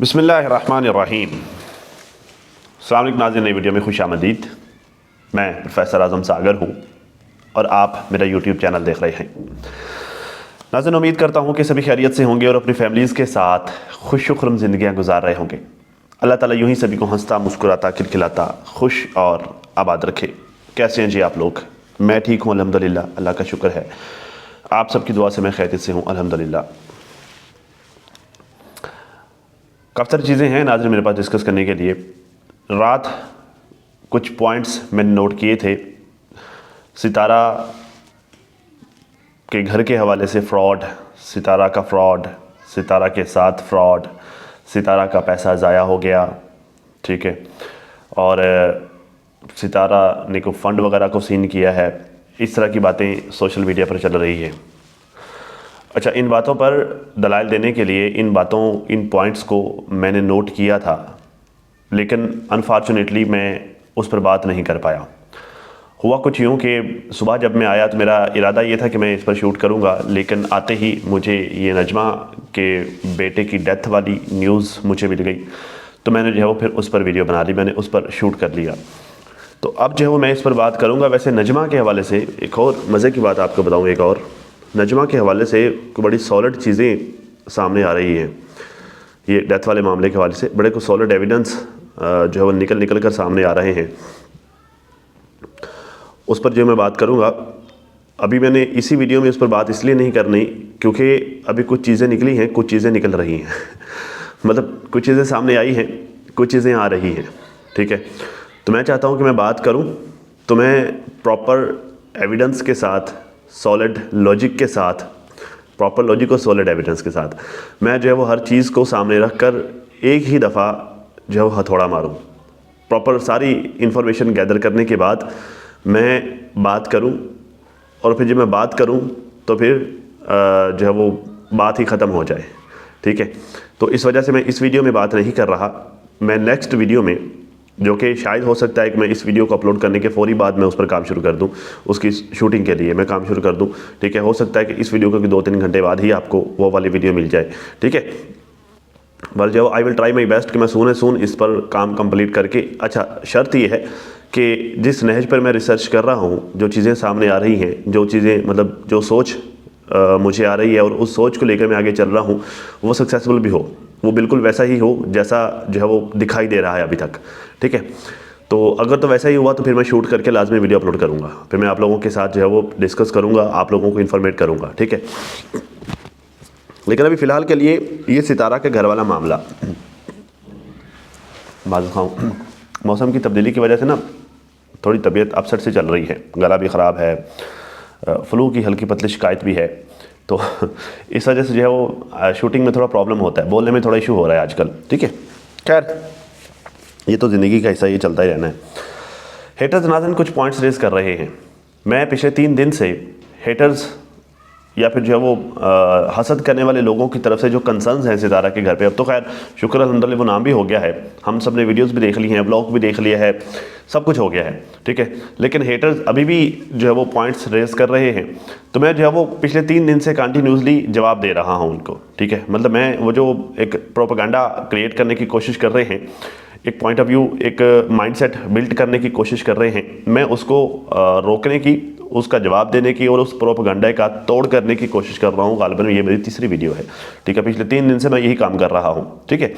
बिस्मिल्लाहिर्रहमानिर्रहीम। अस्सलाम वालेकुम नाज़रीन, नई वीडियो में खुश आमदीद। मैं प्रोफेसर आज़म सागर हूँ और आप मेरा यूट्यूब चैनल देख रहे हैं। नाज़रीन, उम्मीद करता हूँ कि सभी खैरियत से होंगे और अपनी फैमिलीज़ के साथ खुशखुर्रम ज़िंदगियाँ गुजार रहे होंगे। अल्लाह ताला यूँ ही सभी को हंसता मुस्कुराता खिलखिलाता खुश और आबाद रखे। कैसे हैं जी आप लोग? मैं ठीक हूँ अल्हम्दुलिल्लाह, अल्लाह का शुक्र है। आप सबकी दुआ से मैं खैरियत से हूँ अल्हम्दुलिल्लाह। काफ़ी सारी चीज़ें हैं नाज़रीन मेरे पास डिस्कस करने के लिए। रात कुछ पॉइंट्स मैंने नोट किए थे सितारा के घर के हवाले से। फ्रॉड, सितारा का फ्रॉड, सितारा के साथ फ्रॉड, सितारा का पैसा ज़ाया हो गया, ठीक है, और सितारा ने को फ़ंड वगैरह को सीन किया है। इस तरह की बातें सोशल मीडिया पर चल रही है। अच्छा, इन बातों पर दलाइल देने के लिए इन पॉइंट्स को मैंने नोट किया था, लेकिन अनफॉर्चुनेटली मैं उस पर बात नहीं कर पाया। हुआ कुछ यूँ कि सुबह जब मैं आया तो मेरा इरादा ये था कि मैं इस पर शूट करूँगा, लेकिन आते ही मुझे ये नजमा के बेटे की डेथ वाली न्यूज़ मुझे मिल गई, तो मैंने जो है वो फिर उस पर वीडियो बना ली, मैंने उस पर शूट कर लिया। तो अब जो है वो मैं इस पर बात करूँगा। वैसे नजमा के हवाले से एक और मज़े की बात आपको बताऊँ। एक और नजमा के हवाले से बड़ी सॉलिड चीज़ें सामने आ रही हैं। ये डेथ वाले मामले के हवाले से बड़े कुछ सॉलिड एविडेंस जो है वो निकल कर सामने आ रहे हैं। उस पर जो मैं बात करूँगा, अभी मैंने इसी वीडियो में उस पर बात इसलिए नहीं करनी क्योंकि अभी कुछ चीज़ें निकली हैं, कुछ चीज़ें निकल रही हैं मतलब कुछ चीज़ें सामने आई हैं, कुछ चीज़ें आ रही हैं, ठीक है। तो मैं चाहता हूँ कि मैं बात करूँ तो मैं प्रॉपर एविडेंस के साथ, सॉलिड लॉजिक के साथ, प्रॉपर लॉजिक और सॉलिड एविडेंस के साथ मैं जो है वो हर चीज़ को सामने रख कर एक ही दफ़ा जो है वो हथौड़ा मारूँ। प्रॉपर सारी इन्फॉर्मेशन गैदर करने के बाद मैं बात करूँ, और फिर जब मैं बात करूँ तो फिर जो है वो बात ही ख़त्म हो जाए, ठीक है। तो इस वजह से मैं इस वीडियो में बात नहीं कर रहा। मैं नेक्स्ट वीडियो में, जो कि शायद हो सकता है कि मैं इस वीडियो को अपलोड करने के फ़ौरी बाद मैं उस पर काम शुरू कर दूं, उसकी शूटिंग के लिए मैं काम शुरू कर दूं, ठीक है। हो सकता है कि इस वीडियो के 2-3 घंटे बाद ही आपको वो वाली वीडियो मिल जाए, ठीक है। बल जो I will try my best कि मैं सून इस पर काम कंप्लीट करके। अच्छा, शर्त ये है कि जिस नहज पर मैं रिसर्च कर रहा हूँ, जो चीज़ें सामने आ रही हैं, जो चीज़ें मतलब जो सोच मुझे आ रही है और उस सोच को लेकर मैं आगे चल रहा हूँ, वो सक्सेसफुल भी हो, वो बिल्कुल वैसा ही हो जैसा जो है वो दिखाई दे रहा है अभी तक, ठीक है। तो अगर तो वैसा ही हुआ तो फिर मैं शूट करके लाजमी वीडियो अपलोड करूँगा, फिर मैं आप लोगों के साथ जो है वो डिस्कस करूँगा, आप लोगों को इन्फॉर्मेट करूँगा, ठीक है। लेकिन अभी फ़िलहाल के लिए ये सितारा के घर वाला मामला, मौसम की तब्दीली की वजह से ना थोड़ी तबीयत अपसेट से चल रही है, गला भी ख़राब है, फ्लू की हल्की पतली शिकायत भी है, तो इस वजह से जो है वो शूटिंग में थोड़ा प्रॉब्लम होता है, बोलने में थोड़ा इशू हो रहा है आजकल, ठीक है। खैर, ये तो ज़िंदगी का हिस्सा, ये चलता ही रहना है। हेटर्स नाज़रीन कुछ पॉइंट्स रेज कर रहे हैं। मैं पिछले 3 दिन से हेटर्स या फिर जो है वो हसद करने वाले लोगों की तरफ से जो कंसर्न्स हैं सितारा के घर पे, अब तो खैर शुक्र अल्हम्दुलिल्लाह वो नाम भी हो गया है, हम सब ने वीडियोस भी देख ली हैं, व्लॉग भी देख लिया है, सब कुछ हो गया है, ठीक है। लेकिन हेटर्स अभी भी जो है वो पॉइंट्स रेज कर रहे हैं, तो मैं जो है वो पिछले 3 दिन से कंटिन्यूसली जवाब दे रहा हूँ उनको, ठीक है। मतलब मैं वो जो एक प्रोपेगेंडा क्रिएट करने की कोशिश कर रहे हैं, एक पॉइंट ऑफ व्यू, एक माइंडसेट बिल्ड करने की कोशिश कर रहे हैं, मैं उसको रोकने की, उसका जवाब देने की और उस प्रोपेगेंडा का तोड़ करने की कोशिश कर रहा हूँ। गालिबन ये मेरी तीसरी वीडियो है, ठीक है। पिछले 3 दिन से मैं यही काम कर रहा हूँ, ठीक है।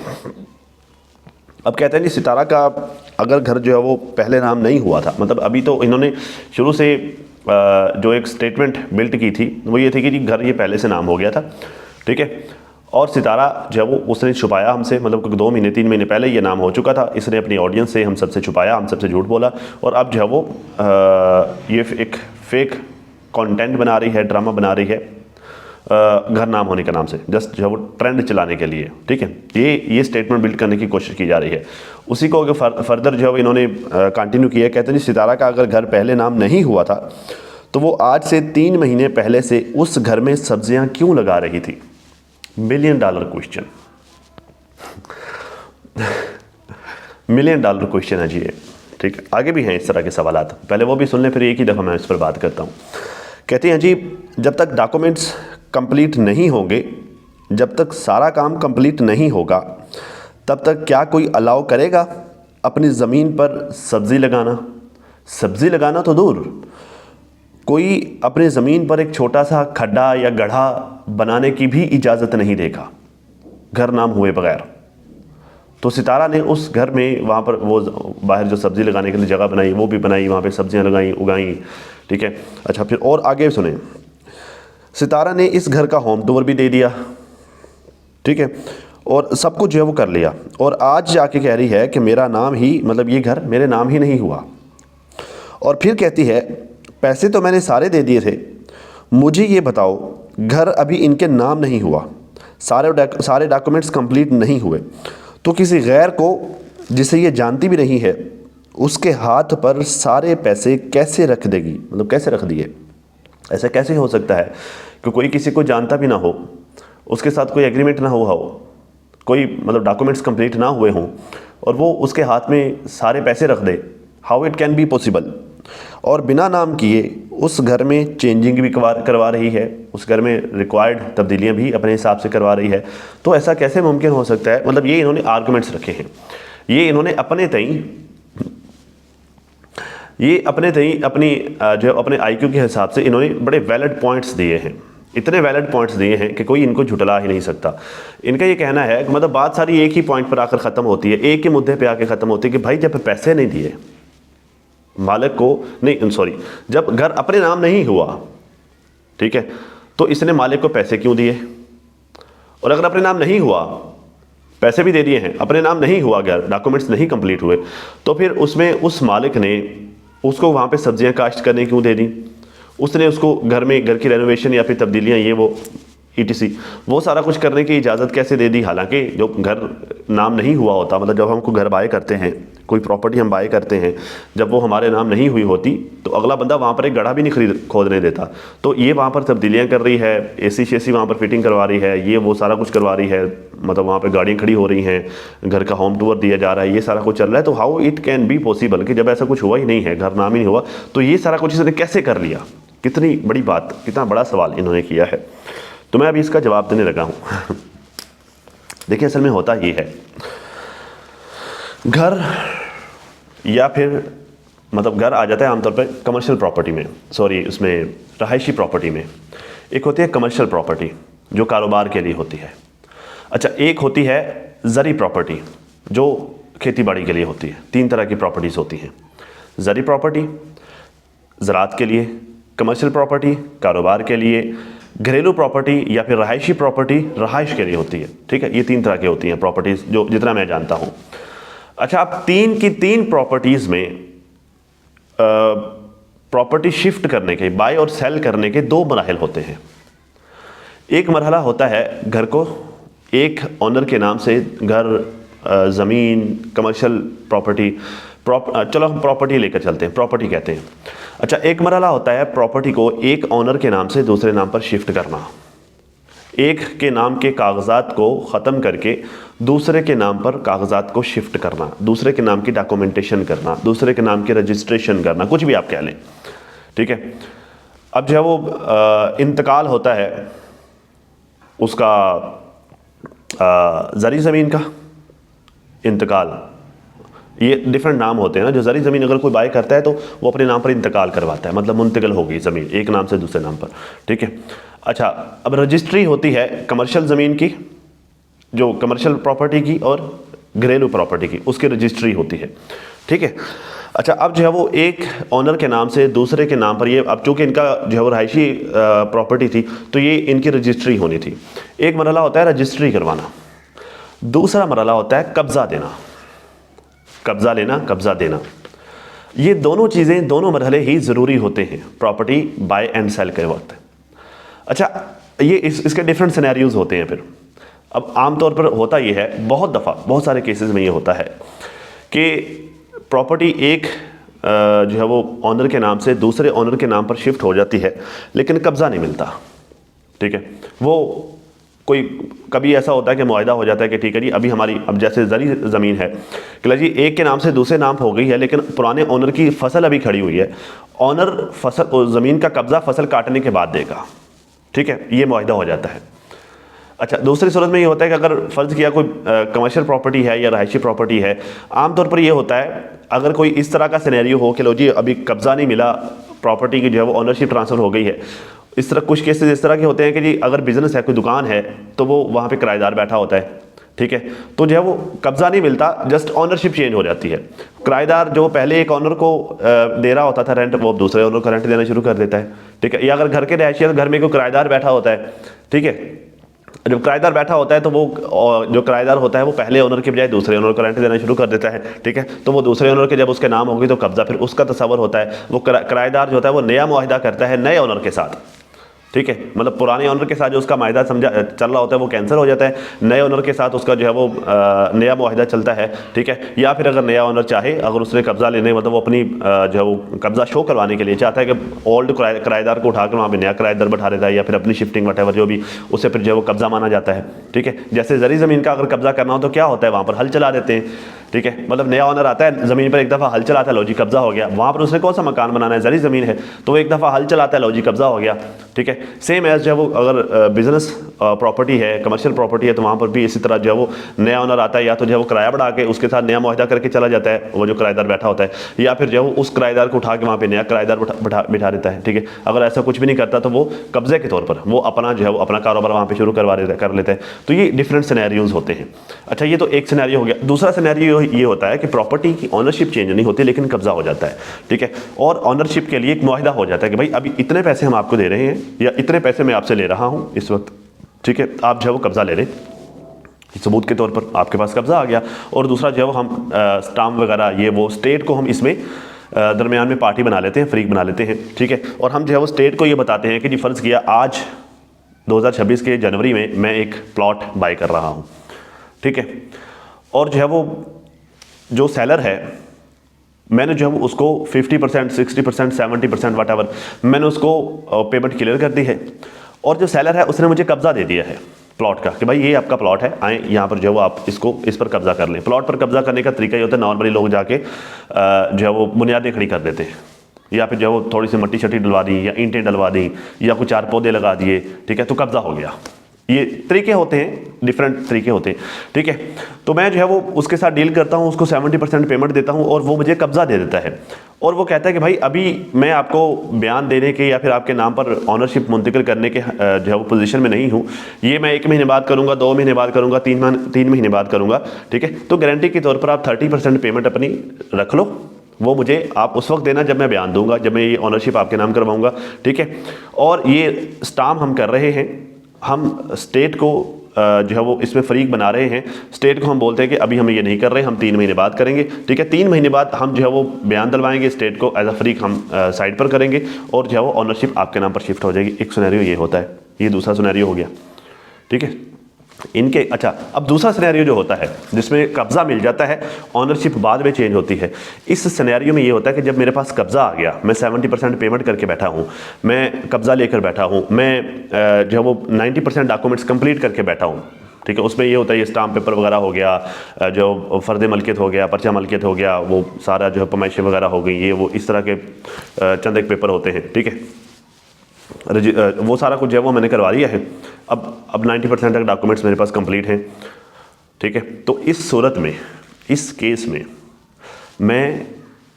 अब कहते हैं जी सितारा का अगर घर जो है वो पहले नाम नहीं हुआ था, मतलब अभी तो इन्होंने शुरू से जो एक स्टेटमेंट बिल्ड की थी वो ये थी कि जी घर ये पहले से नाम हो गया था, ठीक है। और सितारा जो है वो उसने छुपाया हमसे, मतलब क्योंकि 2 महीने 3 महीने पहले ये नाम हो चुका था, इसने अपनी ऑडियंस से हम सबसे छुपाया, हम सबसे झूठ बोला, और अब जो है वो ये एक फेक कंटेंट बना रही है, ड्रामा बना रही है घर नाम होने के नाम से, जस्ट जो है वो ट्रेंड चलाने के लिए, ठीक है। ये स्टेटमेंट बिल्ड करने की कोशिश की जा रही है। उसी को अगर फर्दर जो है इन्होंने कंटिन्यू किया, कहते हैं जी सितारा का अगर घर पहले नाम नहीं हुआ था तो वो आज से 3 महीने पहले से उस घर में सब्जियां क्यों लगा रही थी। $1 मिलियन क्वेश्चन $1 मिलियन क्वेश्चन है जी ये, ठीक है। आगे भी हैं इस तरह के सवालात, पहले वो भी सुन लें फिर एक ही दफ़ा मैं इस पर बात करता हूँ। कहते हैं जी जब तक डॉक्यूमेंट्स कंप्लीट नहीं होंगे, जब तक सारा काम कंप्लीट नहीं होगा, तब तक क्या कोई अलाउ करेगा अपनी ज़मीन पर सब्ज़ी लगाना? सब्ज़ी लगाना तो दूर, कोई अपनी ज़मीन पर एक छोटा सा खड्डा या गड्ढा बनाने की भी इजाज़त नहीं देगा घर नाम हुए बगैर। तो सितारा ने उस घर में वहाँ पर वो बाहर जो सब्ज़ी लगाने के लिए जगह बनाई वो भी बनाई, वहाँ पे सब्जियाँ लगाई उगाई, ठीक है। अच्छा, फिर और आगे सुने, सितारा ने इस घर का होम टूर भी दे दिया, ठीक है, और सब कुछ जो है वो कर लिया, और आज जाके कह रही है कि मेरा नाम ही, मतलब ये घर मेरे नाम ही नहीं हुआ। और फिर कहती है पैसे तो मैंने सारे दे दिए थे, मुझे ये बताओ घर अभी इनके नाम नहीं हुआ, सारे डॉक्यूमेंट्स कंप्लीट नहीं हुए, तो किसी गैर को जिसे ये जानती भी नहीं है उसके हाथ पर सारे पैसे कैसे रख देगी? मतलब कैसे रख दिए? ऐसा कैसे हो सकता है कि कोई किसी को जानता भी ना हो, उसके साथ कोई एग्रीमेंट ना हुआ हो, कोई मतलब डॉक्यूमेंट्स कंप्लीट ना हुए हों, और वो उसके हाथ में सारे पैसे रख दे? How it can be possible? और बिना नाम किए उस घर में चेंजिंग भी करवा रही है, उस घर में रिक्वायर्ड तब्दीलियां भी अपने हिसाब से करवा रही है। तो ऐसा कैसे मुमकिन हो सकता है? मतलब ये इन्होंने आर्गूमेंट्स रखे हैं, ये इन्होंने अपने अपनी जो अपने IQ के हिसाब से इन्होंने बड़े वैलिड पॉइंट्स दिए हैं, इतने वैलिड पॉइंट्स दिए हैं कि कोई इनको झुटला ही नहीं सकता। इनका ये कहना है कि मतलब बात सारी एक ही पॉइंट पर आकर ख़त्म होती है, एक ही मुद्दे पे आकर ख़त्म होती है कि भाई जब पैसे नहीं दिए मालिक को, नहीं सॉरी, जब घर अपने नाम नहीं हुआ, ठीक है, तो इसने मालिक को पैसे क्यों दिए? और अगर अपने नाम नहीं हुआ, पैसे भी दे दिए हैं, अपने नाम नहीं हुआ घर, डॉक्यूमेंट्स नहीं कंप्लीट हुए, तो फिर उसमें उस मालिक ने उसको वहाँ पे सब्जियाँ काश्त करने क्यों दे दी? उसने उसको घर में घर की रेनोवेशन या फिर तब्दीलियाँ ये वो ETC वो सारा कुछ करने की इजाज़त कैसे दे दी? हालांकि जो घर नाम नहीं हुआ होता, मतलब जब हमको घर बाय करते हैं, कोई प्रॉपर्टी हम बाय करते हैं, जब वो हमारे नाम नहीं हुई होती तो अगला बंदा वहाँ पर एक गड्ढा भी नहीं खोदने देता। तो ये वहाँ पर तब्दीलियाँ कर रही है, AC शेसी वहाँ पर फिटिंग करवा रही है, ये वो सारा कुछ करवा रही है, मतलब वहाँ पर गाड़ियाँ खड़ी हो रही हैं, घर का होम टूर दिया जा रहा है, ये सारा कुछ चल रहा है। तो how it can be possible कि जब ऐसा कुछ हुआ ही नहीं है, घर नाम ही नहीं हुआ, तो ये सारा कुछ इसने कैसे कर लिया? कितनी बड़ी बात, कितना बड़ा सवाल इन्होंने किया है। तो मैं अभी इसका जवाब देने लगा हूँ। देखिए असल में होता ये है, घर या फिर मतलब घर आ जाता है आमतौर पर कमर्शियल प्रॉपर्टी में, सॉरी उसमें रहायशी प्रॉपर्टी में। एक होती है कमर्शियल प्रॉपर्टी जो कारोबार के लिए होती है। अच्छा, एक होती है ज़री प्रॉपर्टी जो खेती बाड़ी के लिए होती है। 3 तरह की प्रॉपर्टीज़ होती हैं। ज़री प्रॉपर्टी ज़राअत के लिए, कमर्शियल प्रॉपर्टी कारोबार के लिए, घरेलू प्रॉपर्टी या फिर रहायशी प्रॉपर्टी रहाइश के लिए होती है, ठीक है। ये 3 तरह की होती हैं प्रॉपर्टीज़ जो जितना मैं जानता हूँ। अच्छा, आप 3 की 3 प्रॉपर्टीज़ में प्रॉपर्टी शिफ्ट करने के, बाय और सेल करने के 2 मराहल होते हैं। एक मरहला होता है घर को एक ऑनर के नाम से, घर, ज़मीन, कमर्शियल प्रॉपर्टी, चलो हम प्रॉपर्टी लेकर चलते हैं, प्रॉपर्टी कहते हैं। अच्छा, एक मरहला होता है प्रॉपर्टी को एक ऑनर के नाम से दूसरे नाम पर शिफ्ट करना, एक के नाम के कागजात को ख़त्म करके दूसरे के नाम पर कागजात को शिफ्ट करना, दूसरे के नाम की डॉक्यूमेंटेशन करना, दूसरे के नाम की रजिस्ट्रेशन करना, कुछ भी आप कह लें, ठीक है। अब जो है वो इंतकाल होता है उसका, ज़री ज़मीन का इंतकाल, ये डिफरेंट नाम होते हैं ना। जो ज़री ज़मीन अगर कोई बाय करता है तो वो अपने नाम पर इंतकाल करवाता है, मतलब मुंतकिल हो गई ज़मीन एक नाम से दूसरे नाम पर, ठीक है। अच्छा, अब रजिस्ट्री होती है कमर्शियल ज़मीन की, जो कमर्शियल प्रॉपर्टी की और घरेलू प्रॉपर्टी की, उसकी रजिस्ट्री होती है, ठीक है। अच्छा, अब जो है वो एक ऑनर के नाम से दूसरे के नाम पर, ये अब चूँकि इनका जो है वो रहायशी प्रॉपर्टी थी तो ये इनकी रजिस्ट्री होनी थी। एक मरहला होता है रजिस्ट्री करवाना, दूसरा मरहला होता है कब्ज़ा देना, कब्ज़ा लेना, कब्ज़ा देना। ये दोनों चीज़ें, दोनों मरहले ही ज़रूरी होते हैं प्रॉपर्टी बाय एंड सेल के वक्त। अच्छा, ये इसके डिफरेंट सिनेरियोज़ होते हैं। फिर अब आमतौर पर होता ये है, बहुत दफ़ा बहुत सारे केसेस में ये होता है कि प्रॉपर्टी एक जो है वो ऑनर के नाम से दूसरे ऑनर के नाम पर शिफ्ट हो जाती है, लेकिन कब्ज़ा नहीं मिलता, ठीक है। वो कोई कभी ऐसा होता है कि मुआहिदा हो जाता है कि ठीक है जी, अभी हमारी, अब जैसे ज़री ज़मीन है कि जी एक के नाम से दूसरे नाम हो गई है, लेकिन पुराने ऑनर की फसल अभी खड़ी हुई है, ऑनर फसल ज़मीन का कब्ज़ा फसल काटने के बाद देगा, ठीक है, ये मुआहिदा हो जाता है। अच्छा, दूसरी सूरत में ये होता है कि अगर फ़र्ज़ किया कोई कमर्शियल प्रॉपर्टी है या रहायशी प्रॉपर्टी है, आमतौर पर ये होता है अगर कोई इस तरह का सिनेरियो हो कि लो जी अभी कब्ज़ा नहीं मिला, प्रॉपर्टी की जो है वो ऑनरशिप ट्रांसफ़र हो गई है। इस तरह कुछ केसेस इस तरह के होते हैं कि जी अगर बिज़नेस है, कोई दुकान है, तो वो वहाँ पे किराएदार बैठा होता है, ठीक है, तो जो है वो कब्ज़ा नहीं मिलता, जस्ट ऑनरशिप चेंज हो जाती है। किराएदार जो पहले एक ऑनर को दे रहा होता था रेंट, वो दूसरे ऑनर को रेंट देना शुरू कर देता है, ठीक है। या अगर घर के रहायशी घर में कोई किराएदार बैठा होता है, ठीक है, जब किराएदार बैठा होता है तो वो जो किराएदार होता है वो पहले ओनर के बजाय दूसरे ओनर को रेंट देना शुरू कर देता है, ठीक है। तो वो दूसरे ओनर के जब उसके नाम होगी तो कब्जा फिर उसका तस्वर होता है। वो किराएदार जो होता है वो नया मुआहिदा करता है नए ओनर के साथ, ठीक है, मतलब पुराने ओनर के साथ जो उसका माहिदा समझा चल रहा होता है वो कैंसिल हो जाता है, नए ओनर के साथ उसका जो है वो नया मुआहिदा चलता है, ठीक है। या फिर अगर नया ओनर चाहे, अगर उसने कब्जा लेने मतलब वो अपनी जो है वो कब्जा शो करवाने के लिए चाहता है कि ओल्ड किराएदार को उठाकर वहाँ पे नया किराएदार बैठा देता है या फिर अपनी शिफ्टिंग वटेवर जो भी, उससे फिर जो है वो कब्जा माना जाता है, ठीक है। जैसे ज़री ज़मीन का अगर कब्जा करना हो तो क्या होता है, वहाँ पर हल चला देते हैं, ठीक है, मतलब नया ओनर आता है ज़मीन पर, एक दफ़ा हल चलाता है, लो जी कब्जा हो गया। वहाँ पर उसने कौन सा मकान बनाना है, ज़री ज़मीन है, तो वो एक दफ़ा हल चलाता है, लो जी कब्जा हो गया, ठीक है। सेम एज जो है वो अगर बिजनेस प्रॉपर्टी है, कमर्शियल प्रॉपर्टी है, तो वहाँ पर भी इसी तरह जो है वो नया ओनर आता है, या तो जो है वो किराया बढ़ा के उसके साथ नया मुआहिदा करके चला जाता है वो जो किराएदार बैठा होता है, या फिर जो है वो उस किराएदार को उठा के वहाँ पे नया किराएदार बिठा देता है, ठीक है। अगर ऐसा कुछ भी नहीं करता तो वो कब्जे के तौर पर वो अपना जो है वो अपना कारोबार वहाँ पे शुरू कर लेता है। तो ये डिफरेंट सिनेरियोज होते हैं। अच्छा, ये तो एक सिनेरियो हो गया। दूसरा सिनेरियो ये होता है कि प्रॉपर्टी की ऑनरशिप चेंज नहीं होती लेकिन कब्जा हो जाता है, ठीक है, और ऑनरशिप के लिए एक मुआहिदा हो जाता है कि भाई अभी इतने पैसे हम आपको दे रहे हैं या इतने पैसे मैं आपसे ले रहा हूँ इस वक्त, ठीक है, आप जो है वो कब्जा ले लें, सबूत के तौर पर आपके पास कब्जा आ गया। और दूसरा जो है वो हम स्टाम्प वगैरह ये वो स्टेट को हम इसमें दरमियान में पार्टी बना लेते हैं, फ्रीक बना लेते हैं, ठीक है। और हम जो है वो स्टेट को ये बताते हैं कि जी फ़र्ज़ किया आज 2026 के जनवरी में मैं एक प्लॉट बाय कर रहा हूँ, ठीक है, और जो है वो जो सेलर है मैंने जो है वो उसको 50%, 60%, 70% वटेवर मैंने उसको पेमेंट क्लियर कर दी है, और जो सेलर है उसने मुझे कब्जा दे दिया है प्लॉट का कि भाई ये आपका प्लॉट है, आए यहाँ पर जो है वो आप इस पर कब्जा कर लें। प्लॉट पर कब्जा करने का तरीका ये होता है, नॉर्मली लोग जाके जो है वो बुनियादें खड़ी कर देते हैं, या फिर जो है वो थोड़ी सी मट्टी शट्टी डलवा दी या ईंटें डलवा दी या कुछ 4 पौधे लगा दिए, ठीक है, तो कब्जा हो गया। ये तरीके होते हैं, डिफरेंट तरीके होते हैं, ठीक है। तो मैं जो है वो उसके साथ डील करता हूँ, उसको 70% पेमेंट देता हूँ और वो मुझे कब्जा दे देता है, और वो कहता है कि भाई अभी मैं आपको बयान देने के या फिर आपके नाम पर ऑनरशिप मुंतकिल करने के जो है वो पोजीशन में नहीं हूँ, ये मैं 1 महीने बाद करूँगा, 2 महीने बाद करूँगा, 3 महीने बाद करूँगा, ठीक है। तो गारंटी के तौर पर आप 30% पेमेंट अपनी रख लो, वो मुझे आप उस वक्त देना जब मैं बयान दूंगा, जब मैं ये ऑनरशिप आपके नाम करवाऊंगा, ठीक है। और ये स्टाम्प हम कर रहे हैं, हम स्टेट को जो है वो इसमें फरीक बना रहे हैं। स्टेट को हम बोलते हैं कि अभी हम ये नहीं कर रहे, हम 3 महीने बाद करेंगे, ठीक है। 3 महीने बाद हम जो है वो बयान दिलवाएंगे, स्टेट को एज अ फरीक हम साइड पर करेंगे और जो है वो ऑनरशिप आपके नाम पर शिफ्ट हो जाएगी। एक सिनेरियो ये होता है, ये दूसरा सिनेरियो हो गया, ठीक है इनके। अच्छा, अब दूसरा सिनेरियो जो होता है जिसमें कब्जा मिल जाता है, ऑनरशिप बाद में चेंज होती है। इस सिनेरियो में ये होता है कि जब मेरे पास कब्जा आ गया, मैं 70% पेमेंट करके बैठा हूँ, मैं कब्जा लेकर बैठा हूँ, मैं जो है वो 90% डॉक्यूमेंट्स कंप्लीट करके बैठा हूँ, ठीक है। उसमें ये होता है ये स्टाम्प पेपर वगैरह हो गया, जो फ़र्द मलकियत हो गया, पर्चा मलकियत हो गया, वो सारा जो है पमाइशें वगैरह हो गई, ये वो इस तरह के चंद एक पेपर होते हैं, ठीक है। वो सारा कुछ जो है वो मैंने करवा दिया है। अब 90% तक डॉक्यूमेंट्स मेरे पास कंप्लीट हैं, ठीक है। तो इस सूरत में, इस केस में मैं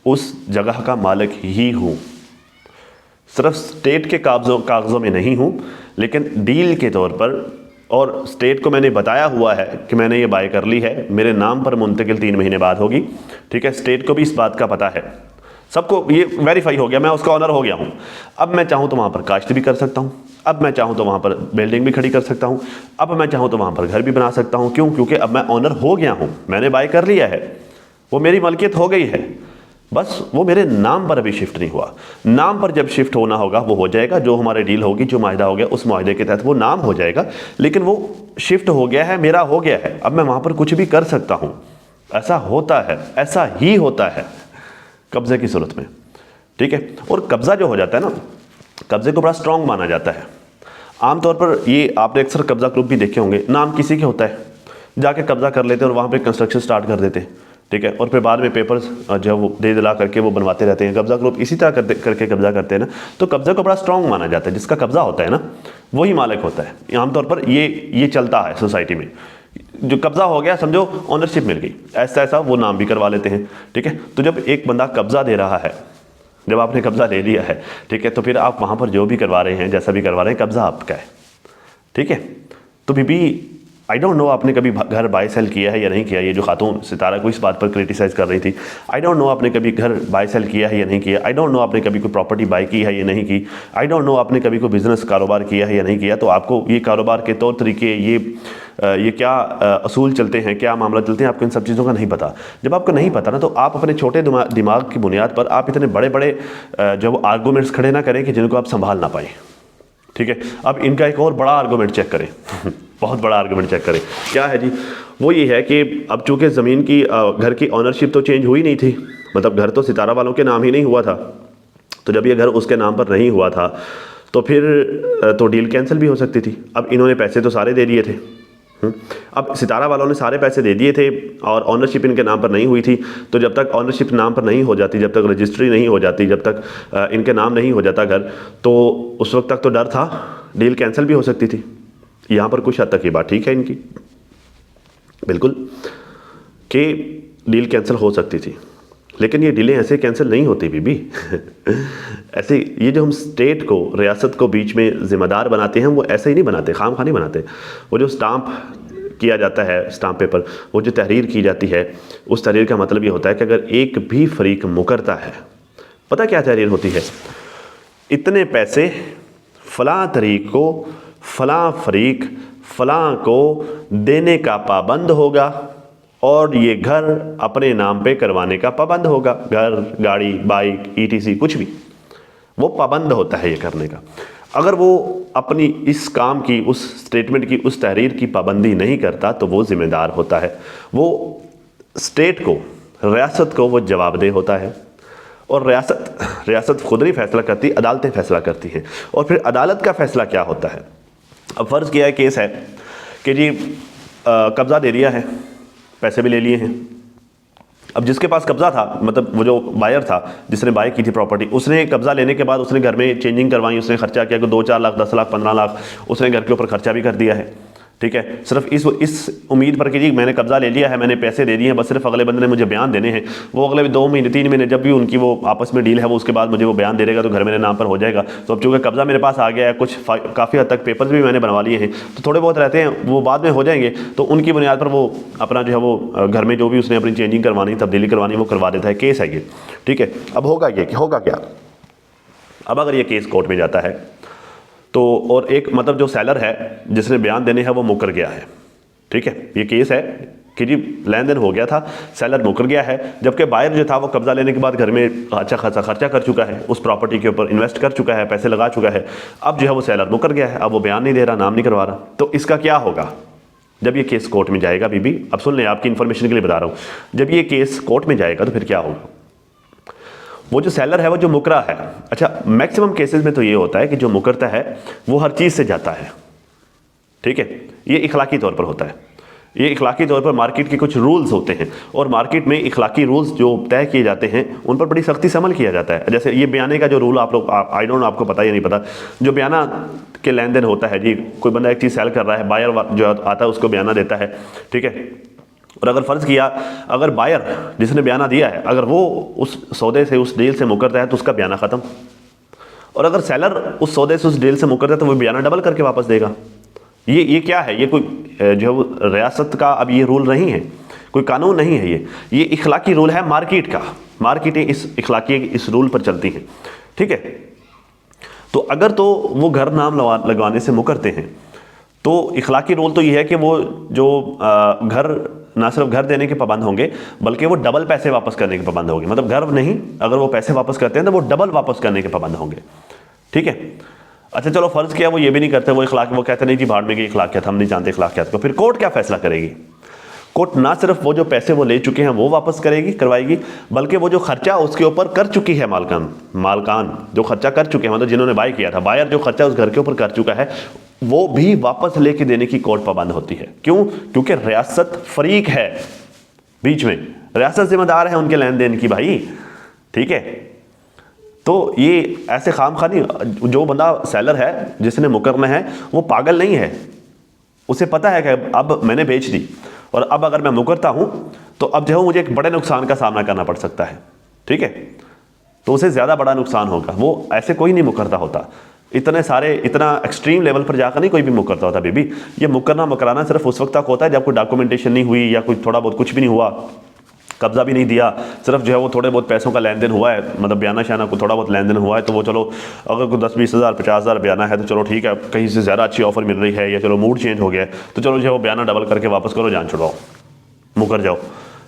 उस जगह का मालिक ही हूँ, सिर्फ स्टेट के कागज़ों में नहीं हूँ, लेकिन डील के तौर पर, और स्टेट को मैंने बताया हुआ है कि मैंने ये बाय कर ली है, मेरे नाम पर मुंतकिल 3 महीने बाद होगी, ठीक है। स्टेट को भी इस बात का पता है, सबको ये वेरीफाई हो गया, मैं उसका ऑनर हो गया हूँ। अब मैं चाहूँ तो वहाँ पर काश्त भी कर सकता हूँ, अब मैं चाहूँ तो वहाँ पर बिल्डिंग भी खड़ी कर सकता हूँ, अब मैं चाहूँ तो वहाँ पर घर भी बना सकता हूँ। क्यों? क्योंकि अब मैं ऑनर हो गया हूँ, मैंने बाय कर लिया है, वो मेरी मलकियत हो गई है, बस वो मेरे नाम पर अभी शिफ्ट नहीं हुआ। नाम पर जब शिफ्ट होना होगा वो हो जाएगा, जो हमारी डील होगी, जो माहिदा हो गया, उस माहिदे के तहत वो नाम हो जाएगा, लेकिन वो शिफ्ट हो गया है, मेरा हो गया है, अब मैं वहाँ पर कुछ भी कर सकता हूँ। ऐसा होता है, ऐसा ही होता है कब्जे की सूरत में, ठीक है। और कब्जा जो हो जाता है ना, कब्जे को बड़ा स्ट्रांग माना जाता है। आमतौर पर ये आपने अक्सर कब्जा ग्रुप भी देखे होंगे, नाम किसी के होता है, जाके कब्जा कर लेते हैं और वहाँ पे कंस्ट्रक्शन स्टार्ट कर देते हैं, ठीक है। और फिर बाद में पेपर्स जो है वो दे दिला करके वो बनवाते रहते हैं। कब्जा ग्रुप इसी तरह करके कब्जा करते हैं ना, तो कब्जा को बड़ा स्ट्रांग माना जाता है। जिसका कब्जा होता है ना वही मालिक होता है। आमतौर पर ये चलता है सोसाइटी में। जो कब्जा हो गया समझो ओनरशिप मिल गई, ऐसा ऐसा वो नाम भी करवा लेते हैं, ठीक है। तो जब एक बंदा कब्जा दे रहा है, जब आपने कब्जा ले लिया है, ठीक है, तो फिर आप वहाँ पर जो भी करवा रहे हैं, जैसा भी करवा रहे हैं, कब्जा आपका है, ठीक है। तो बीबी आई डोंट नो आपने कभी घर बाय सेल किया है या नहीं किया। ये जो खातून सितारा को इस बात पर क्रिटिसाइज़ कर रही थी, आई डोंट नो आपने कभी घर बाय सेल किया है या नहीं किया। आई डोंट नो आपने कभी कोई प्रॉपर्टी बाय की है या नहीं की। आई डोंट नो आपने कभी कोई बिज़नेस कारोबार किया है या नहीं किया। तो आपको ये कारोबार के तौर तरीके, ये क्या असूल चलते हैं, क्या मामला चलते हैं, आपको इन सब चीज़ों का नहीं पता। जब आपको नहीं पता ना, तो आप अपने छोटे दिमाग की बुनियाद पर आप इतने बड़े बड़े जो आर्गूमेंट्स खड़े ना करें कि जिनको आप संभाल ना पाएँ, ठीक है। अब इनका एक और बड़ा आर्गूमेंट चेक करें बहुत बड़ा आर्गूमेंट चेक करें। क्या है जी? वो ये है कि अब चूंकि ज़मीन की घर की ऑनरशिप तो चेंज हुई नहीं थी, मतलब घर तो सितारा वालों के नाम ही नहीं हुआ था। तो जब ये घर उसके नाम पर नहीं हुआ था तो फिर तो डील कैंसिल भी हो सकती थी। अब इन्होंने पैसे तो सारे दे दिए थे, अब सितारा वालों ने सारे पैसे दे दिए थे और ऑनरशिप इनके नाम पर नहीं हुई थी। तो जब तक ऑनरशिप नाम पर नहीं हो जाती, जब तक रजिस्ट्री नहीं हो जाती, जब तक इनके नाम नहीं हो जाता घर, तो उस वक्त तक तो डर था डील कैंसिल भी हो सकती थी। यहाँ पर कुछ हद तक ये बात ठीक है इनकी, बिल्कुल, कि डील कैंसिल हो सकती थी, लेकिन ये डीलें ऐसे कैंसिल नहीं होती बीबी ऐसे ये जो हम स्टेट को, रियासत को बीच में ज़िम्मेदार बनाते हैं, वो ऐसे ही नहीं बनाते, खामखा नहीं बनाते। वो जो स्टाम्प किया जाता है, स्टाम्प पेपर, वो जो तहरीर की जाती है, उस तहरीर का मतलब ये होता है कि अगर एक भी फरीक मुकरता है, पता क्या तहरीर होती है? इतने पैसे फ़लाँ तरीक को, फ़लाँ फरीक, फ़लाँ को देने का पाबंद होगा और ये घर अपने नाम पे करवाने का पाबंद होगा। घर, गाड़ी, बाइक, ईटीसी, कुछ भी, वो पाबंद होता है ये करने का। अगर वो अपनी इस काम की, उस स्टेटमेंट की, उस तहरीर की पाबंदी नहीं करता तो वो ज़िम्मेदार होता है। वो स्टेट को, रियासत को वो जवाबदेह होता है। और रियासत खुद नहीं फैसला करती, अदालतें फैसला करती हैं। और फिर अदालत का फैसला क्या होता है? अब फ़र्ज़ किया है केस है कि जी कब्ज़ा दे दिया है, पैसे भी ले लिए हैं। अब जिसके पास कब्ज़ा था, मतलब वो जो बायर था जिसने बाय की थी प्रॉपर्टी, उसने कब्ज़ा लेने के बाद उसने घर में चेंजिंग करवाई, उसने खर्चा किया कि 2-4 लाख, 10 लाख, 15 लाख उसने घर के ऊपर खर्चा भी कर दिया है, ठीक है। सिर्फ इस उम्मीद पर कि जी मैंने कब्ज़ा ले लिया है, मैंने पैसे दे दिए हैं, बस सिर्फ अगले बंदे ने मुझे बयान देने हैं। वो अगले 2 महीने 3 महीने जब भी उनकी वो आपस में डील है, वो उसके बाद मुझे वो बयान दे देगा तो घर मेरे नाम पर हो जाएगा। तो अब चूँकि कब्ज़ा मेरे पास आ गया है, कुछ काफ़ी हद तक पेपर्स भी मैंने बनवा लिए हैं, तो थोड़े बहुत रहते हैं, वो बाद में हो जाएंगे। तो उनकी बुनियाद पर वो अपना जो है वो घर में जो भी उसने अपनी चेंजिंग करवानी, तब्दीली करवानी, वो करवा देता है। केस है ये, ठीक है। अब होगा क्या? अब अगर ये केस कोर्ट में जाता है तो, और एक मतलब जो सेलर है जिसने बयान देने हैं वो मुकर गया है, ठीक है। ये केस है कि जी लेन देन हो गया था, सेलर मुकर गया है, जबकि बायर जो था वो कब्जा लेने के बाद घर में अच्छा खासा खर्चा कर चुका है, उस प्रॉपर्टी के ऊपर इन्वेस्ट कर चुका है, पैसे लगा चुका है। अब जो है वो सेलर मुकर गया है, अब वो बयान नहीं दे रहा, नाम नहीं करवा रहा। तो इसका क्या होगा जब ये केस कोर्ट में जाएगा? बीबी अब सुन लें, आपकी इन्फॉर्मेशन के लिए बता रहा हूँ। जब ये केस कोर्ट में जाएगा तो फिर क्या होगा? वो जो सेलर है, वो जो मुकरा है, अच्छा मैक्सिमम केसेस में तो ये होता है कि जो मुकरता है वो हर चीज़ से जाता है, ठीक है। ये इखलाकी तौर पर होता है। ये इखलाकी तौर पर मार्केट के कुछ रूल्स होते हैं, और मार्केट में इखलाकी रूल्स जो तय किए जाते हैं उन पर बड़ी सख्ती से अमल किया जाता है। जैसे ये बयाने का जो रूल, आप लोग आई डोंट नो आपको पता या नहीं पता, जो बयाना के लेन देन होता है जी, कोई बंदा एक चीज़ सेल कर रहा है, बायर जो आता है उसको बयाना देता है, ठीक है। और अगर फ़र्ज़ किया, अगर बायर जिसने बयाना दिया है, अगर वो उस सौदे से, उस डील से मुकरता है तो उसका बयाना ख़त्म। और अगर सेलर उस सौदे से, उस डील से मुकरता है तो वो बयाना डबल करके वापस देगा। ये क्या है? ये कोई जो है रियासत का अब ये रूल नहीं है, कोई कानून नहीं है, ये इखलाकी रूल है मार्केट का। मार्केटें इस रूल पर चलती हैं, ठीक है। तो अगर तो वो घर नाम लगवाने से मुकरते हैं तो इखलाकी रूल तो ये है कि वो जो घर, ना सिर्फ घर देने के पाबंद होंगे बल्कि वो डबल पैसे वापस करने के पाबंद होंगे। मतलब घर नहीं, अगर वो पैसे वापस करते हैं तो वो डबल वापस करने के पाबंद होंगे, ठीक है। अच्छा चलो फ़र्ज़ किया वो ये भी नहीं करते, वो इखलाक, वो कहते नहीं जी भाड़ में गई इखलाकियत, हम नहीं जानते इखलाकियत को। फिर कोर्ट क्या फ़ैसला करेगी? कोर्ट ना सिर्फ वो जो पैसे वो ले चुके हैं वो वापस करवाएगी, बल्कि वो जो खर्चा उसके ऊपर कर चुकी है मालकान जो खर्चा कर चुके हैं, मतलब जिन्होंने बाय किया था, बायर जो खर्चा उस घर के ऊपर कर चुका है, वो भी वापस लेके देने की कोर्ट पाबंद होती है। क्यों? क्योंकि रियासत फरीक है बीच में, रियासत जिम्मेदार है उनके लेन देन की भाई, ठीक है। तो ये ऐसे खामखा नहीं, जो बंदा सेलर है जिसने मुकरना है वो पागल नहीं है, उसे पता है कि अब मैंने बेच दी और अब अगर मैं मुकरता हूँ तो अब जो है मुझे एक बड़े नुकसान का सामना करना पड़ सकता है, ठीक है, तो उसे ज़्यादा बड़ा नुकसान होगा। वो ऐसे कोई नहीं मुकरता होता, इतने सारे इतना एक्सट्रीम लेवल पर जाकर नहीं कोई भी मुकरता होता बीबी। ये मुकरना मुकराना सिर्फ उस वक्त तक होता है जब कोई डॉक्यूमेंटेशन नहीं हुई या कोई थोड़ा बहुत कुछ भी नहीं हुआ, कब्जा भी नहीं दिया, सिर्फ जो है वो थोड़े बहुत पैसों का लेन देन हुआ है, मतलब बयाना शाना को थोड़ा बहुत लेन देन हुआ है, तो वो चलो अगर कोई 10-20 हज़ार 50 हज़ार बयाना है तो चलो ठीक है, कहीं से ज़्यादा अच्छी ऑफर मिल रही है या चलो मूड चेंज हो गया है तो चलो जो है वो बयाना डबल करके वापस करो, जान छुड़ाओ, मुकर जाओ,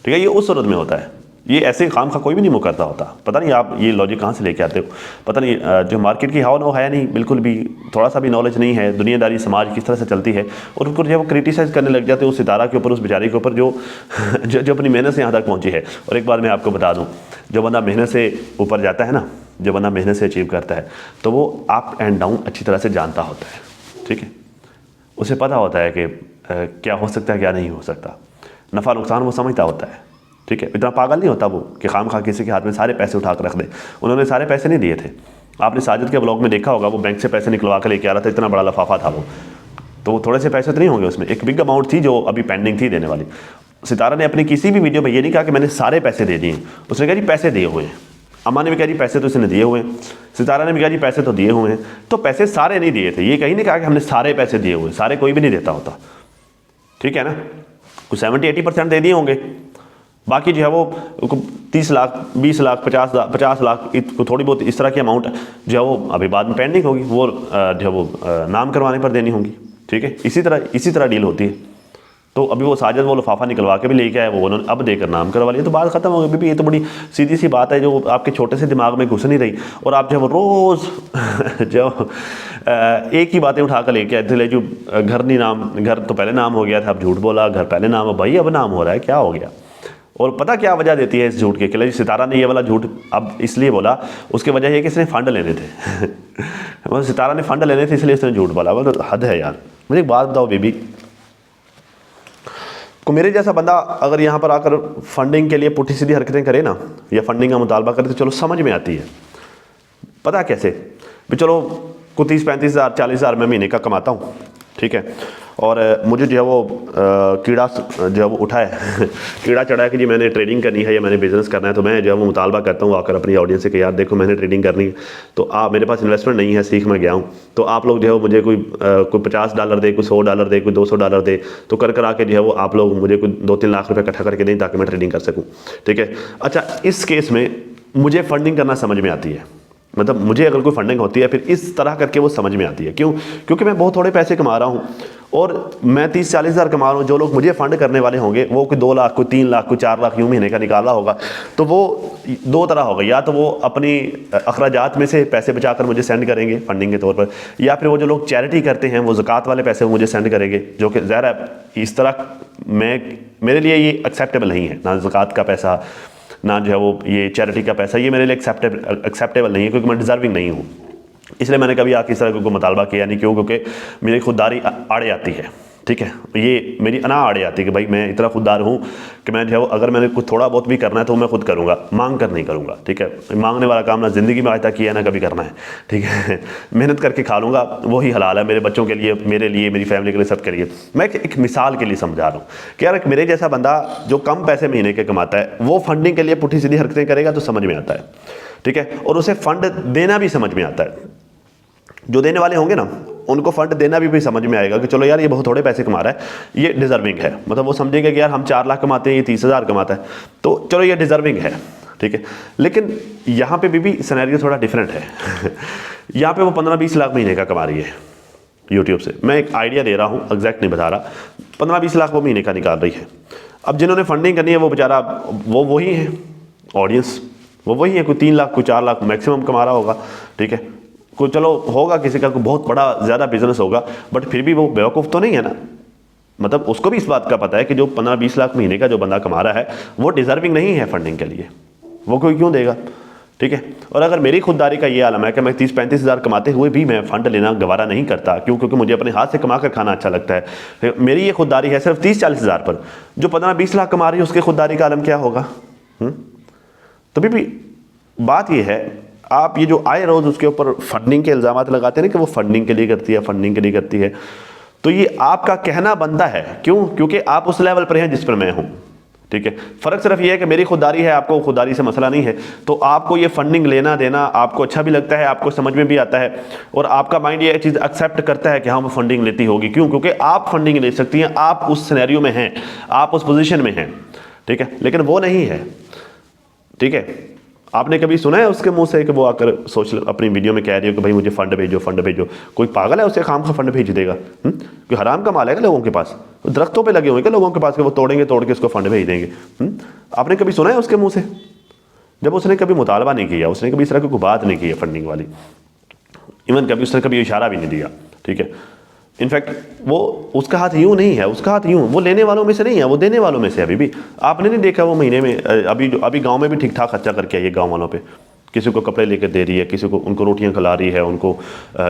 ठीक है। ये उस सूरत में होता है, ये ऐसे काम का कोई भी नहीं मुकरता होता। पता नहीं आप ये लॉजिक कहाँ से लेके आते हो, पता नहीं, जो मार्केट की हाव है नहीं, बिल्कुल भी थोड़ा सा भी नॉलेज नहीं है, दुनियादारी समाज किस तरह से चलती है, और उनको जब वो क्रिटिसाइज़ करने लग जाते हैं उस सितारा के ऊपर, उस बेचारे के ऊपर जो जो अपनी मेहनत से यहाँ तक पहुँची है। और एक बार मैं आपको बता दूँ, जो बंदा मेहनत से ऊपर जाता है ना, जो बंदा मेहनत से अचीव करता है तो वो अप एंड डाउन अच्छी तरह से जानता होता है, ठीक है, उसे पता होता है कि क्या हो सकता है क्या नहीं हो सकता, नफ़ा नुकसान वो समझता होता है, ठीक है। इतना पागल नहीं होता वो कि खामखा किसी के हाथ में सारे पैसे उठा कर रख दे। उन्होंने सारे पैसे नहीं दिए थे, आपने साजिद के ब्लॉग में देखा होगा, वो बैंक से पैसे निकलवा कर लेके आ रहा था, इतना बड़ा लफाफा था वो, तो वो थोड़े से पैसे तो नहीं होंगे उसमें, एक बिग अमाउंट थी जो अभी पेंडिंग थी देने वाली। सितारा ने अपनी किसी भी वीडियो में ये नहीं कहा कि मैंने सारे पैसे दे दिए, उसने कहा जी पैसे दिए हुए हैं। अम्मा ने भी कहा जी पैसे तो इसने दिए हुए हैं, सितारा ने भी कहा जी पैसे तो दिए हुए हैं, तो पैसे सारे नहीं दिए थे। ये कहीं नहीं कहा कि हमने सारे पैसे दिए हुए, सारे कोई भी नहीं देता होता, ठीक है ना, कुछ 70-80% दे दिए होंगे, बाकी जो है वो 30 लाख 20 लाख 50 लाख थोड़ी बहुत इस तरह की अमाउंट जो है वो अभी बाद में पेंडिंग होगी, वो जो है वो नाम करवाने पर देनी होगी, ठीक है। इसी तरह डील होती है। तो अभी वो साजिद वो लिफाफा निकलवा के भी लेके आए, वो उन्होंने अब देकर नाम करवा लिया, तो बात खत्म हो गई। बीबी ये तो बड़ी सीधी सी बात है जो आपके छोटे से दिमाग में घुस नहीं रही, और आप जो है वो रोज़ जो एक ही बातें उठा कर लेके आए थे, जो घर नहीं नाम, घर तो पहले नाम हो गया था, अब झूठ बोला, घर पहले नाम हो, भाई अब नाम हो रहा है, क्या हो गया। और पता क्या वजह देती है इस झूठ के, सितारा ने ये वाला झूठ अब इसलिए बोला, उसकी वजह ये कि इसने फ़ंड लेने थे मतलब सितारा ने फ़ंड लेने थे इसलिए इसने झूठ बोला, वो तो हद है यार। मुझे एक बात बताओ बीबी, को मेरे जैसा बंदा अगर यहाँ पर आकर फंडिंग के लिए पुठी सीधी हरकतें करे ना, या फंडिंग का मुतालबा करे, तो चलो समझ में आती है। पता कैसे भी, चलो को 30-35 हज़ार 40 हज़ार मैं महीने का कमाता हूँ, ठीक है, और मुझे जो है वो कीड़ा जो है वो उठा है कीड़ा चढ़ा है कि जी मैंने ट्रेडिंग करनी है या मैंने बिज़नेस करना है, तो मैं जो है वो मुतालबा करता हूँ आकर अपनी ऑडियंस से कि यार देखो मैंने ट्रेडिंग करनी है, तो आप मेरे पास इन्वेस्टमेंट नहीं है, सीख मैं गया हूँ, तो आप लोग जो है वो मुझे कोई $50 दे, कोई $100 दे, कोई $200 दे, तो कर आके जो है वो आप लोग मुझे कोई 2-3 लाख रुपये इकट्ठा करके दें ताकि मैं ट्रेडिंग कर सकूँ, ठीक है। अच्छा, इस केस में मुझे फंडिंग करना समझ में आती है, मतलब मुझे अगर कोई फंडिंग होती है फिर इस तरह करके वो समझ में आती है। क्यों? क्योंकि मैं बहुत थोड़े पैसे कमा रहा हूँ और मैं 30-40 हज़ार कमा रहा हूँ। जो लोग मुझे फंड करने वाले होंगे वो कोई 2 लाख, कोई 3 लाख, कोई 4 लाख यूँ महीने का निकाला होगा, तो वो दो तरह होगा, या तो वो अपनी अखराजात में से पैसे बचाकर मुझे सेंड करेंगे फंडिंग के तौर पर, या फिर वो जो लोग चैरिटी करते हैं वो ज़कात वाले पैसे वो मुझे सेंड करेंगे, जो कि ज़ाहिर है इस तरह मेरे लिए ये एक्सेप्टेबल नहीं है, ना ज़कात का पैसा ना जो है वो ये चैरिटी का पैसा, ये मेरे लिए एक्सेप्टेबल नहीं है, क्योंकि मैं डिज़र्विंग नहीं हूँ। इसलिए मैंने कभी आके इस तरह को मुतालबा किया नहीं। क्यों? क्योंकि मेरी खुददारी आड़े आती है, ठीक है, ये मेरी अना आड़े आती है कि भाई मैं इतना खुददार हूँ कि मैं जो है अगर मैंने कुछ थोड़ा बहुत भी करना है तो मैं खुद करूँगा, मांग कर नहीं करूँगा, ठीक है। मांगने वाला काम ना ज़िंदगी में आज तक किया ना कभी करना है, ठीक है। मेहनत करके खा लूँगा, वही हलाल है मेरे बच्चों के लिए, मेरे लिए, मेरी फैमिली के लिए, सबके लिए। मैं एक मिसाल के लिए समझा रहा हूँ कि यार मेरे जैसा बंदा जो कम पैसे महीने के कमाता है वो फंडिंग के लिए पुठी सीधी हरकतें करेगा तो समझ में आता है, ठीक है, और उसे फंड देना भी समझ में आता है। जो देने वाले होंगे ना उनको फंड देना भी समझ में आएगा कि चलो यार ये बहुत थोड़े पैसे कमा रहा है, ये डिज़र्विंग है, मतलब वो समझेंगे कि यार हम 4 लाख कमाते हैं, ये 30 हज़ार कमाता है, तो चलो ये डिज़र्विंग है, ठीक है। लेकिन यहाँ पे भी सिनेरियो थोड़ा डिफरेंट है यहाँ पे वो 15-20 लाख महीने का कमा रही है यूट्यूब से। मैं एक आइडिया दे रहा हूँ, एग्जैक्ट नहीं बता रहा, 15-20 लाख वो महीने का निकाल रही है। अब जिन्होंने फंडिंग करनी है वो बेचारा वो वही है, ऑडियंस वो वही है, कोई 3 लाख कोई 4 लाख मैक्सिमम कमा रहा होगा, ठीक है। कोई चलो होगा किसी का कोई बहुत बड़ा ज़्यादा बिजनेस होगा, बट फिर भी वो बेवकूफ़ तो नहीं है ना, मतलब उसको भी इस बात का पता है कि जो 15-20 लाख महीने का जो बंदा कमा रहा है वो डिज़र्विंग नहीं है फंडिंग के लिए, वो कोई क्यों देगा, ठीक है। और अगर मेरी खुददारी का ये आलम है कि मैं 30-35 हज़ार कमाते हुए भी मैं फ़ंड लेना गवारा नहीं करता, क्यों? क्योंकि मुझे अपने हाथ से कमा कर खाना अच्छा लगता है। मेरी ये खुददारी है सिर्फ 30-40 हज़ार पर, जो 15-20 लाख कमा रही है उसकी खुददारी का आलम क्या होगा? तो भी बात ये है, आप ये जो आए रोज़ उसके ऊपर फंडिंग के इल्ज़ाम लगाते हैं ना कि वो फंडिंग के लिए करती है, फंडिंग के लिए करती है, तो ये आपका कहना बनता है। क्यों? क्योंकि आप उस लेवल पर हैं जिस पर मैं हूं। ठीक है, फ़र्क सिर्फ ये है कि मेरी खुददारी है, आपको खुददारी से मसला नहीं है, तो आपको ये फंडिंग लेना देना आपको अच्छा भी लगता है, आपको समझ में भी आता है, और आपका माइंड ये चीज़ एक्सेप्ट करता है कि हाँ वो फंडिंग लेती होगी। क्यों? क्योंकि आप फंडिंग ले सकती हैं, आप उस सिनेरियो में हैं, आप उस पोजीशन में हैं। ठीक है, लेकिन वो नहीं है। ठीक है, आपने कभी सुना है उसके मुंह से कि वो आकर अपनी वीडियो में कह रही हो कि भाई मुझे फंड भेजो, फंड भेजो? कोई पागल है उससे खाम का फंड भेज देगा? कि हराम का माल है लोगों के पास, दरख्तों पे लगे हुए हैं लोगों के पास कि वो तोड़ेंगे, तोड़ के उसको फंड भेज देंगे। आपने कभी सुना है उसके मुंह से? जब उसने कभी मुतालबा नहीं किया, उसने कभी इस तरह की कोई बात नहीं की है फंडिंग वाली, इवन कभी उसने कभी इशारा भी नहीं दिया। ठीक है, इनफैक्ट वो उसका हाथ यूं नहीं है, उसका हाथ यूं, वो लेने वालों में से नहीं है, वो देने वालों में से। अभी भी आपने नहीं देखा वो महीने में अभी गांव में भी ठीक ठाक खर्चा करके आई है गांव वालों पे, किसी को कपड़े लेकर दे रही है, किसी को उनको रोटियां खिला रही है, उनको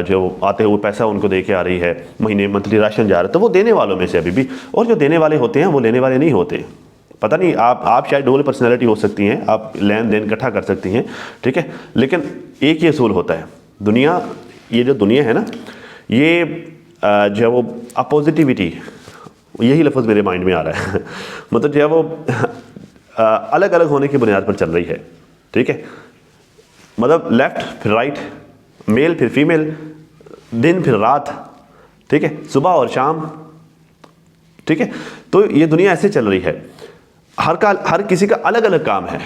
जो आते हुए पैसा उनको दे के आ रही है, महीने मंथली राशन जा रहा है, तो वो देने वालों में से अभी भी। और जो देने वाले होते हैं वो लेने वाले नहीं होते। पता नहीं, आप शायद डबल पर्सनैलिटी हो सकती हैं, आप लेन देन इकट्ठा कर सकती हैं। ठीक है, लेकिन एक ही असूल होता है, दुनिया, ये जो दुनिया है ना, ये जो है वो अपोजिटिविटी, यही लफ्ज़ मेरे माइंड में आ रहा है मतलब जो है वो अलग अलग होने की बुनियाद पर चल रही है। ठीक है, मतलब लेफ्ट फिर राइट, मेल फिर फीमेल, दिन फिर रात। ठीक है, सुबह और शाम। ठीक है, तो ये दुनिया ऐसे चल रही है, हर किसी का अलग अलग काम है।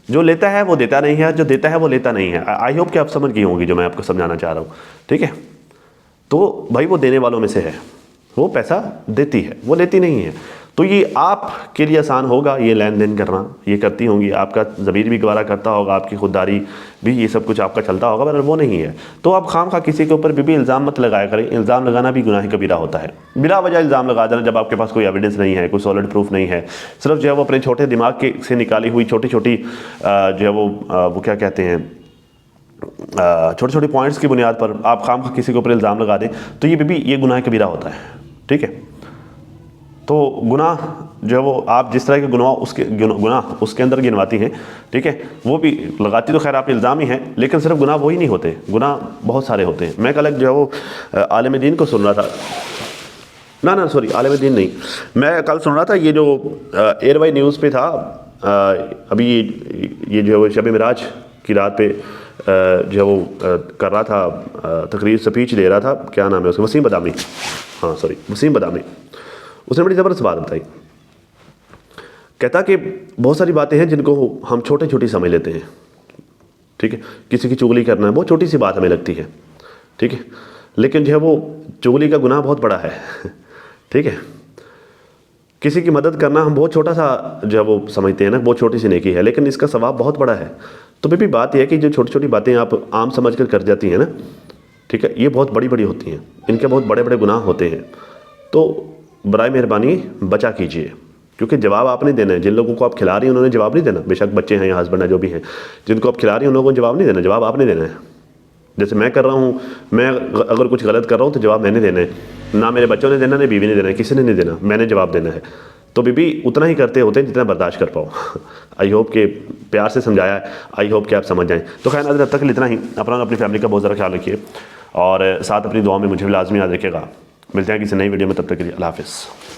जो लेता है वो देता नहीं है, जो देता है वो लेता नहीं है। आई होप कि आप समझ गई होंगी जो मैं आपको समझाना चाह रहा हूँ। ठीक है, तो भाई वो देने वालों में से है, वो पैसा देती है, वो लेती नहीं है। तो ये आपके लिए आसान होगा ये लेन देन करना, ये करती होंगी, आपका ज़मीर भी गवारा करता होगा, आपकी खुददारी भी, ये सब कुछ आपका चलता होगा, पर वो नहीं है। तो आप खाम खा किसी के ऊपर भी इल्ज़ाम मत लगाया करें। इल्ज़ाम लगाना भी गुनाह कबीरा होता है, बिला वजह इल्ज़ाम लगा देना जब आपके पास कोई एविडेंस नहीं है, कोई सॉलिड प्रूफ नहीं है, सिर्फ जो है वो अपने छोटे दिमाग के से निकाली हुई छोटी छोटी जो है वो क्या कहते हैं, छोटे छोटे पॉइंट्स की बुनियाद पर आप खाम खा किसी के ऊपर इल्ज़ाम लगा दें, तो ये गुनाह कबीरा होता है। ठीक है, तो गुनाह जो है वो आप जिस तरह के गुनाह उसके अंदर गिनवाती हैं, ठीक है, वो भी लगाती तो खैर आप इल्ज़ाम ही हैं, लेकिन सिर्फ गुनाह वही नहीं होते, गुनाह बहुत सारे होते हैं। मैं कल जो है वो आलिम दीन को सुन रहा था, ना सॉरी आलिम दीन नहीं, मैं कल सुन रहा था ये जो एयरवाई न्यूज़ पे था, अभी ये जो है वो शब मिराज की रात पे जो है वो कर रहा था, तकरीर स्पीच दे रहा था, क्या नाम है उसका, वसीम बदामी, हाँ सॉरी वसीम बदामी। उसने बड़ी ज़बरदस्त बात बताई, कहता कि बहुत सारी बातें हैं जिनको हम छोटी छोटी समझ लेते हैं। ठीक है, किसी की चुगली करना है बहुत छोटी सी बात हमें लगती है। ठीक है, लेकिन जो है वो चुगली का गुनाह बहुत बड़ा है। ठीक है, किसी की मदद करना हम बहुत छोटा सा जो है वो समझते हैं ना, बहुत छोटी सी नेकी है, लेकिन इसका सवाब बहुत बड़ा है। तो भी बात यह है कि जो छोटी छोटी बातें आप आम समझ कर जाती हैं ना, ठीक है, ये बहुत बड़ी बड़ी होती हैं, इनके बहुत बड़े बड़े गुनाह होते हैं। तो बराए मेहरबानी बचा कीजिए, क्योंकि जवाब आपने देना है। जिन लोगों को आप खिला रही हैं उन्होंने जवाब नहीं देना, बेशक बच्चे हैं या हस्बैंड है जो भी हैं, जिनको आप खिला रही हैं उन लोगों को जवाब नहीं देना, जवाब आपने देना है। जैसे मैं कर रहा हूँ, मैं अगर कुछ गलत कर रहा हूँ तो जवाब मैंने देना है, ना मेरे बच्चों ने देना, ना बीवी ने देना है, किसी ने नहीं देना, मैंने जवाब देना है। तो बीबी उतना ही करते होते हैं जितना बर्दाश्त कर पाओ। आई होप कि प्यार से समझाया है, आई होप कि आप समझ जाएं। तो खैर अब तक इतना ही, अपना और अपनी फैमिली का बहुत ज़्यादा ख्याल रखिए, और साथ अपनी दुआ में मुझे भी लाजमी याद रखिएगा। मिलते हैं किसी नई वीडियो में, तब तक के लिए अल्लाह हाफ़िज़।